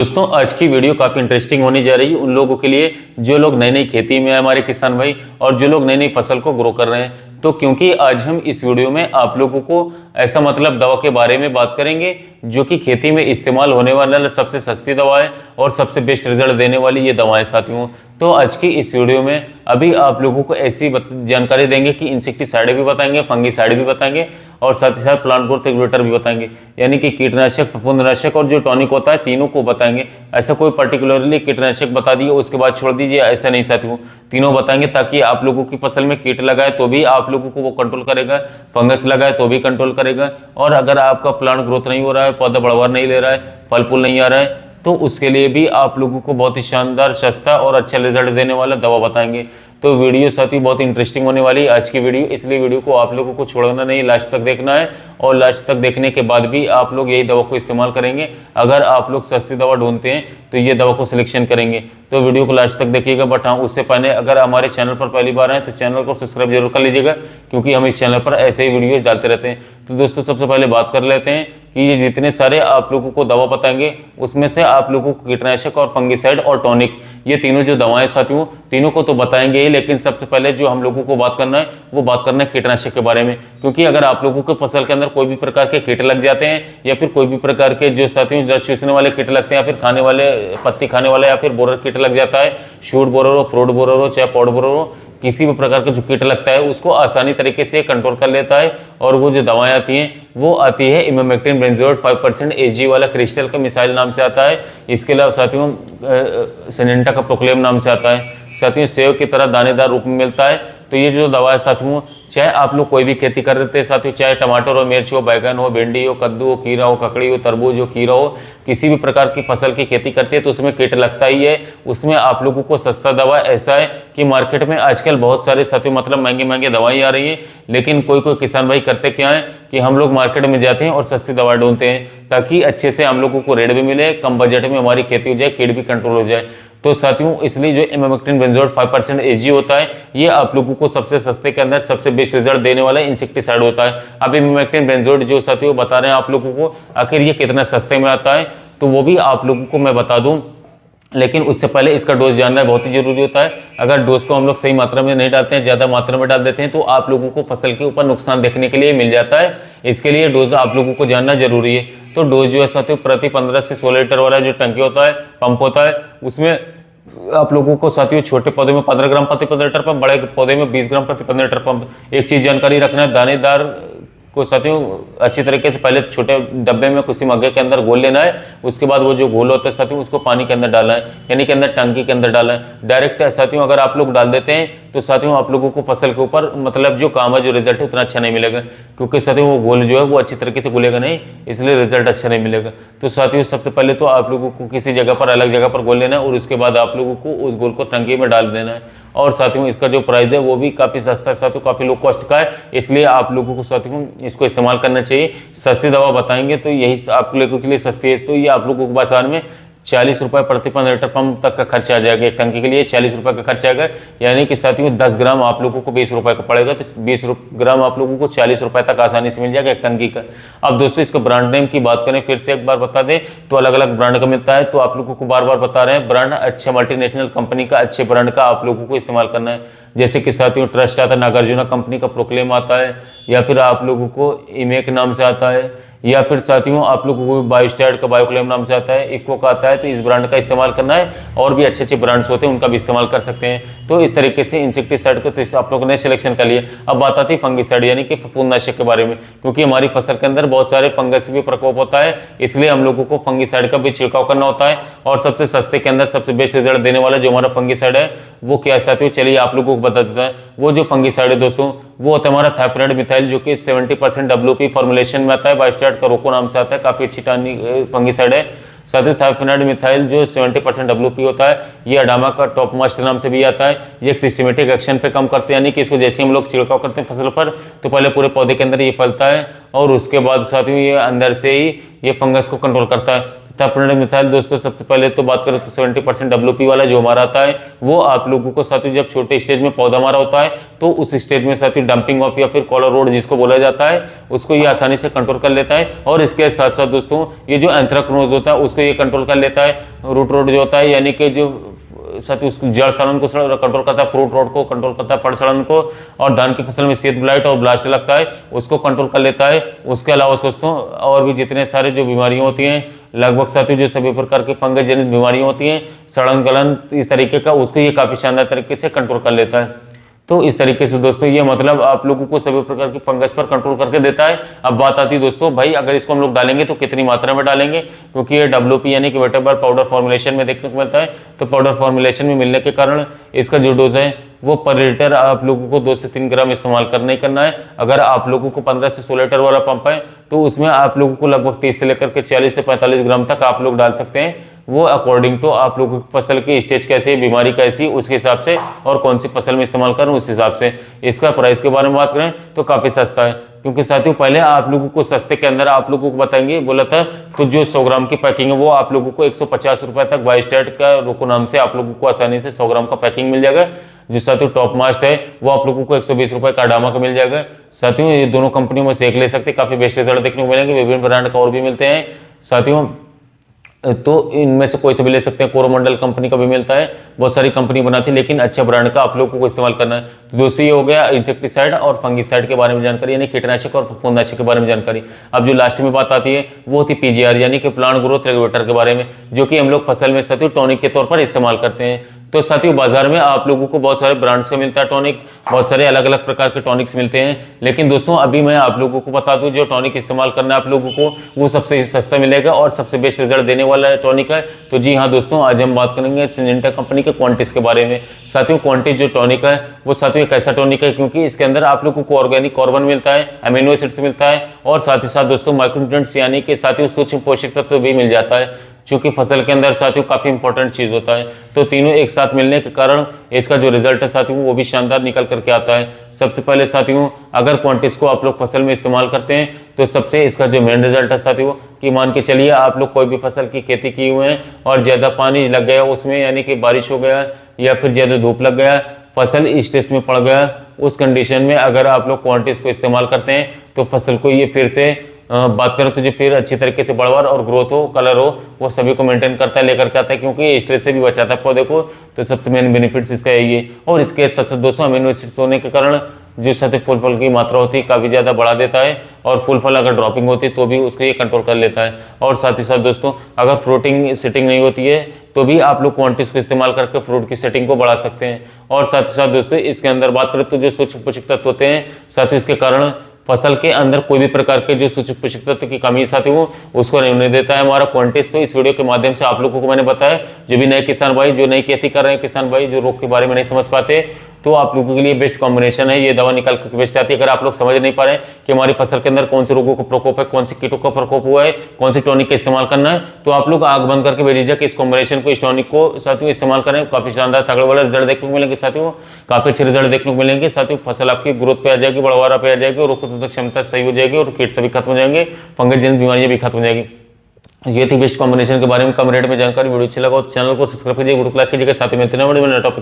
दोस्तों आज की वीडियो काफ़ी इंटरेस्टिंग होने जा रही है उन लोगों के लिए जो लोग नई नई खेती में है, हमारे किसान भाई, और जो लोग नई नई फसल को ग्रो कर रहे हैं। तो क्योंकि आज हम इस वीडियो में आप लोगों को ऐसा मतलब दवा के बारे में बात करेंगे जो कि खेती में इस्तेमाल होने वाला सबसे सस्ती दवा है और सबसे बेस्ट रिजल्ट देने वाली ये दवाएं साथियों। तो आज की इस वीडियो में अभी आप लोगों को ऐसी जानकारी देंगे कि इंसेक्टिसाइड भी बताएंगे, फंगिसाइड भी बताएंगे और साथ ही साथ प्लांट ग्रोथ रेगुलेटर भी बताएंगे, यानी कि कीटनाशक, फफूंदनाशक और जो टॉनिक होता है तीनों को बताएंगे। ऐसा कोई पर्टिकुलरली कीटनाशक बता दिए उसके बाद छोड़ दीजिए, ऐसा नहीं साथियों, तीनों बताएंगे ताकि आप लोगों की फसल में कीट लगाए तो भी आप लोगों को वो कंट्रोल करेगा, फंगस लगाए तो भी कंट्रोल करेगा, और अगर आपका प्लांट ग्रोथ नहीं हो रहा है, पौधा बढ़ावा नहीं ले रहा है, फल फूल नहीं आ रहा है, तो उसके लिए भी आप लोगों को बहुत ही शानदार, सस्ता और अच्छा रिजल्ट देने वाला दवा बताएंगे। तो वीडियो साथ ही बहुत इंटरेस्टिंग होने वाली है आज की वीडियो, इसलिए वीडियो को आप लोगों को छोड़ना नहीं, लास्ट तक देखना है। और लास्ट तक देखने के बाद भी आप लोग यही दवा को इस्तेमाल करेंगे। अगर आप लोग सस्ती दवा ढूंढते हैं तो ये दवा को सिलेक्शन करेंगे। तो वीडियो को लास्ट तक देखिएगा। बट हाँ, उससे पहले अगर हमारे चैनल पर पहली बार आए तो चैनल को सब्सक्राइब जरूर कर लीजिएगा, क्योंकि हम इस चैनल पर ऐसे ही वीडियोज डालते रहते हैं। तो दोस्तों सबसे पहले बात कर लेते हैं कि ये जितने सारे आप लोगों को दवा बताएंगे उसमें से आप लोगों को कीटनाशक और फंगिसाइड और टॉनिक, ये तीनों जो दवाएं साथियों, तीनों को तो बताएंगे ही, लेकिन सबसे पहले जो हम लोगों को बात करना है वो बात करना है कीटनाशक के बारे में। क्योंकि अगर आप लोगों को फसल के अंदर कोई भी प्रकार के कीट लग जाते हैं या फिर कोई भी प्रकार के जो साथियों रस चूसने वाले कीट लगते हैं या फिर खाने वाले, पत्ती खाने वाले या फिर बोरर कीट लग जाता है, शूट बोरर हो, फ्रूट बोरर हो, चाहे पॉड बोरर हो, किसी भी प्रकार का जो कीट लगता है उसको आसानी तरीके से कंट्रोल कर लेता है। और वो जो दवाएं आती हैं वो आती है इमामेक्टिन बेंजोएट 5% एजी वाला क्रिस्टल का मिसाइल नाम से आता है। इसके अलावा साथियों सिनेंटा का प्रोक्लेम नाम से आता है। साथियों सेव की तरह दानेदार रूप में मिलता है। तो ये जो दवा है साथियों, चाहे आप लोग कोई भी खेती कर रहे थे साथियों, चाहे टमाटर हो, मिर्च हो, बैगन हो, भिंडी हो, कद्दू हो, खीरा हो, ककड़ी हो, तरबूज हो, खीरा हो, किसी भी प्रकार की फसल की खेती करते हैं तो उसमें कीट लगता ही है। उसमें आप लोगों को सस्ता दवा ऐसा है कि मार्केट में आजकल बहुत सारे साथियों मतलब महंगी महंगी दवाई आ रही हैं, लेकिन कोई कोई किसान भाई करते क्या है कि हम लोग मार्केट में जाते हैं और सस्ती दवा ढूंढते हैं ताकि अच्छे से हम लोगों को रेट भी मिले, कम बजट में हमारी खेती हो जाए, कीट भी कंट्रोल हो जाए। तो साथियों इसलिए जो इमामेक्टिन बेंजोएट 5% एजी होता है ये आप लोगों को सबसे सस्ते के अंदर सबसे बेस्ट रिजल्ट देने वाला इंसेक्टिसाइड होता है। अब इमामेक्टिन बेंजोएट जो साथियों बता रहे हैं आप लोगों को, आखिर ये कितना सस्ते में आता है तो वो भी आप लोगों को मैं बता दूं, लेकिन उससे पहले इसका डोज जानना बहुत ही जरूरी होता है। अगर डोज को हम लोग सही मात्रा में नहीं डालते हैं, ज़्यादा मात्रा में डाल देते हैं तो आप लोगों को फसल के ऊपर नुकसान देखने के लिए मिल जाता है। इसके लिए डोज आप लोगों को जानना जरूरी है। तो डोज जो है साथियों प्रति 15 से 16 लीटर वाला जो टंकी होता है, पंप होता है, उसमें आप लोगों को साथियों छोटे पौधे में 15 ग्राम प्रति 15 लीटर पंप, बड़े पौधे में 20 ग्राम प्रति 15 लीटर पंप। एक चीज़ जानकारी रखना है, दानेदार को साथियों अच्छी तरीके से पहले छोटे डब्बे में किसी मग्गे के अंदर घोल लेना है। उसके बाद वो जो घोल होता है साथियों उसको पानी के अंदर डालना है, यानी कि अंदर टंकी के अंदर डालना है। डायरेक्ट साथियों अगर आप लोग डाल देते हैं तो साथियों आप लोगों को फसल के ऊपर मतलब जो काम है, जो रिजल्ट है उतना अच्छा नहीं मिलेगा, क्योंकि साथियों वो घोल जो है वो अच्छी तरीके से घुलेगा नहीं, इसलिए रिजल्ट अच्छा नहीं मिलेगा। तो साथियों सबसे पहले तो आप लोगों को किसी जगह पर, अलग जगह पर घोल लेना है और उसके बाद आप लोगों को उस घोल को टंकी में डाल देना है। और साथियों इसका जो प्राइस है वो भी काफ़ी सस्ता है साथियों, काफ़ी लो कॉस्ट का है, इसलिए आप लोगों को साथियों इसको इस्तेमाल करना चाहिए। सस्ती दवा बताएंगे तो यही आप लोगों के लिए सस्ती है। तो ये आप लोगों को बाजार में 40 रुपये प्रति 15 लीटर पंप तक का खर्चा आ जाएगा। एक टंकी के लिए 40 रुपये का खर्चा आएगा, यानी कि साथियों 10 ग्राम आप लोगों को 20 रुपये का पड़ेगा। तो 20 ग्राम आप लोगों को 40 रुपये तक आसानी से मिल जाएगा एक टंकी का। अब दोस्तों इसका ब्रांड नेम की बात करें, फिर से एक बार बता दें तो अलग अलग ब्रांड का मिलता है। तो आप लोगों को बार बार बता रहे हैं, ब्रांड अच्छे मल्टीनेशनल कंपनी का, अच्छे ब्रांड का आप लोगों को इस्तेमाल करना है। जैसे कि साथियों ट्रस्ट आता है, नागार्जुना कंपनी का प्रोक्लेम आता है, या फिर आप लोगों को इमेक नाम से आता है, या फिर साथियों आप लोगों को बायोस्टैट का बायोक्लेम नाम से आता है, इफ्को का आता है। तो इस ब्रांड का इस्तेमाल करना है, और भी अच्छे अच्छे ब्रांड्स होते हैं उनका भी इस्तेमाल कर सकते हैं। तो इस तरीके से इंसेक्टिसाइड को तो आप लोगों ने सिलेक्शन कर लिया। अब बात आती है फंगिसाइड यानी कि फफूंदनाशक के बारे में, क्योंकि हमारी फसल के अंदर बहुत सारे फंगस भी प्रकोप होता है, इसलिए हम लोगों को फंगिसाइड का भी छिड़काव करना होता है। और सबसे सस्ते के अंदर सबसे बेस्ट रिजल्ट देने वाला जो हमारा फंगिसाइड है वो क्या है साथियों, चलिए आप लोगों को बता देता है। वो जो फंगिसाइड है दोस्तों वो होता है हमारा थाइफेनाइड मिथाइल, जो कि 70% WP फॉर्मुलेशन में आता है, बायोस्टैट का रोको नाम से आता है, काफ़ी अच्छी फंगिसाइड है। साथियों थाइफेनाइड मिथाइल जो 70% WP होता है, ये अडामा का टॉप मास्ट नाम से भी आता है। ये एक सिस्टमेटिक एक्शन पे काम करते हैं, यानी कि इसको जैसे हम लोग छिड़काव करते हैं फसल पर तो पहले पूरे पौधे के अंदर ये फैलता है और उसके बाद साथियों ये अंदर से ही ये फंगस को कंट्रोल करता है। टर्फेनेट मिथाइल दोस्तों सबसे पहले तो बात करें तो 70% WP वाला जो हमारा आता है वो आप लोगों को साथियों जब छोटे स्टेज में पौधा हमारा होता है तो उस स्टेज में साथियों डंपिंग ऑफ या फिर कॉलर रोड जिसको बोला जाता है उसको ये आसानी से कंट्रोल कर लेता है। और इसके साथ साथ दोस्तों ये जो एंथ्रेक्नोज होता है उसको ये कंट्रोल कर लेता है। रूट रोड जो होता है यानी कि जो साथ ही उसको जड़ सड़न को कंट्रोल करता है, फ्रूट रोड को कंट्रोल करता है, फल सड़न को, और धान की फसल में सेद ब्लाइट और ब्लास्ट लगता है उसको कंट्रोल कर लेता है। उसके अलावा दोस्तों और भी जितने सारे जो बीमारियां होती हैं लगभग साथियों जो सभी प्रकार की फंगस जनित बीमारियां होती हैं सड़न गलन इस तरीके का उसको ये काफी शानदार तरीके से कंट्रोल कर लेता है। तो इस तरीके से दोस्तों ये मतलब आप लोगों को सभी प्रकार की फंगस पर कंट्रोल करके देता है। अब बात आती है दोस्तों भाई अगर इसको हम लोग डालेंगे तो कितनी मात्रा में डालेंगे, क्योंकि ये WP यानी कि वेटेबल पाउडर फॉर्मुलेशन में देखने को मिलता है। तो पाउडर फॉर्मुलेशन में मिलने के कारण इसका जो डोज है वो पर लीटर आप लोगों को 2 से 3 ग्राम इस्तेमाल करना ही करना है। अगर आप लोगों को 15 से 16 लीटर वाला पंप है तो उसमें आप लोगों को लगभग 30 से लेकर के 40 से 45 ग्राम तक आप लोग डाल सकते हैं। वो अकॉर्डिंग टू आप लोगों की फसल की स्टेज कैसी है, बीमारी कैसी है उसके हिसाब से, और कौन सी फसल में इस्तेमाल करें उस हिसाब से। इसका प्राइस के बारे में बात करें तो काफ़ी सस्ता है, क्योंकि साथियों पहले आप लोगों को सस्ते के अंदर आप लोगों को बताएंगे बोला था तो जो 100 ग्राम की पैकिंग है वो आप लोगों को 150 रुपये तक बाइस्टेट का रोको नाम से आप लोगों को आसानी से 100 ग्राम का पैकिंग मिल जाएगा। जो साथियों टॉप मास्ट है वो आप लोगों को 120 रुपये का डामा का मिल जाएगा। साथियों ये दोनों कंपनियों में से एक ले सकते, काफ़ी बेस्ट रिजल्ट देखने को मिलेंगे। विभिन्न ब्रांड का और भी मिलते हैं साथियों, तो इनमें से कोई से भी ले सकते हैं। कोरोमंडल कंपनी का भी मिलता है, बहुत सारी कंपनी बनाती है, लेकिन अच्छा ब्रांड का आप लोगों को इस्तेमाल करना है। तो दोस्तों ये हो गया इंसेक्टिसाइड और फंगिसाइड के बारे में जानकारी, यानी कीटनाशक और फफूंदनाशक के बारे में जानकारी। अब जो लास्ट में बात आती है वो होती है PGR यानी कि प्लांट ग्रोथ रेगुलेटर के बारे में, जो कि हम लोग फसल में साथियों टॉनिक के तौर पर इस्तेमाल करते हैं। तो साथियों बाजार में आप लोगों को बहुत सारे ब्रांड्स का मिलता है टॉनिक, बहुत सारे अलग अलग प्रकार के टॉनिक्स मिलते हैं, लेकिन दोस्तों अभी मैं आप लोगों को बता दूं जो टॉनिक इस्तेमाल करना है आप लोगों को वो सबसे सस्ता मिलेगा और सबसे बेस्ट रिजल्ट देने वाला टॉनिक है। तो जी हाँ दोस्तों, आज हम बात करेंगे सिंजेंटा कंपनी के क्वांटिस के बारे में। साथियों क्वांटिस जो टॉनिक है वो साथियों एक ऐसा टॉनिक है क्योंकि इसके अंदर आप लोगों को ऑर्गेनिक कार्बन मिलता है, अमीनो एसिड्स मिलता है, और साथ ही साथ दोस्तों माइक्रोन्यूट्रिएंट्स यानी कि साथियों सूक्ष्म पोषक तत्व भी मिल जाता है, क्योंकि फसल के अंदर साथियों काफी इंपॉर्टेंट चीज होता है। तो तीनों एक साथ मिलने के कारण इसका जो रिजल्ट है साथियों वो भी शानदार निकल करके आता है। सबसे पहले साथियों अगर क्वांटिस को आप लोग फसल में इस्तेमाल करते हैं तो सबसे इसका जो मेन रिजल्ट है साथियों कि मान के चलिए आप लोग कोई भी फसल की खेती की हुए हैं और ज्यादा पानी लग गया उसमें, यानी कि बारिश हो गया या फिर ज्यादा धूप लग गया, फसल स्ट्रेस में पड़ गया, उस कंडीशन में अगर आप लोग क्वांटिस को इस्तेमाल करते हैं तो फसल को ये फिर से बात करें तो जो फिर अच्छी तरीके से बढ़वार और ग्रोथ हो, कलर हो, वो सभी को मेंटेन करता है, लेकर के आता है, क्योंकि स्ट्रेस से भी बचाता है पौधे को। तो सबसे मेन बेनिफिट्स इसका यही है। और इसके साथ साथ दोस्तों अमीनो एसिड्स होने के कारण जो साथ फूल फल की मात्रा होती है काफ़ी ज़्यादा बढ़ा देता है, और फूल फल अगर ड्रॉपिंग होती है तो भी उसको ये कंट्रोल कर लेता है। और साथ ही साथ दोस्तों अगर फ्रूटिंग सेटिंग नहीं होती है तो भी आप लोग क्वांटिस को इस्तेमाल करके फ्रूट की सेटिंग को बढ़ा सकते हैं। और साथ ही साथ दोस्तों इसके अंदर बात करें तो जो सूक्ष्म पोषक तत्व होते हैं साथ ही इसके कारण फसल के अंदर कोई भी प्रकार के जो सूक्ष्म पोषक तत्व की कमी साथी हो उसको नहीं होने देता है हमारा क्वांटिस। तो इस वीडियो के माध्यम से आप लोगों को मैंने बताया, जो भी नए किसान भाई जो नई खेती कर रहे हैं, किसान भाई जो रोग के बारे में नहीं समझ पाते, तो आप लोगों के लिए बेस्ट कॉम्बिनेशन है। ये दवा निकाल कर बेस्ट आती है। अगर आप लोग समझ नहीं पा रहे कि हमारी फसल के अंदर कौन से रोगों का प्रकोप है, कौन से कीटों का प्रकोप हुआ है, कौन सी टॉनिक का इस्तेमाल करना है, तो आप लोग आग बंद करके भेजिए कि इस कॉम्बिनेशन को, इस टॉनिक को साथियों इस्तेमाल करें। काफी शानदार तगड़े वाले रिजल्ट देखने को मिलेंगे साथियों, काफी अच्छे रिजल्ट देखने को मिलेंगे साथियों। फसल आपकी ग्रोथ पे आ जाएगी, बढ़वारा पे आ जाएगी, और रोग प्रतिरोधक क्षमता सही हो जाएगी, और कीट सभी खत्म हो जाएंगे, फंगस जनित बीमारियां भी खत्म हो जाएगी। ये थी बेस्ट कॉम्बिनेशन के बारे में कम रेट में जानकारी। वीडियो अच्छा लगा तो चैनल को सब्सक्राइब कीजिए, वीडियो को लाइक कीजिएगा, साथ ही मिलते हैं वीडियो में टॉपिक।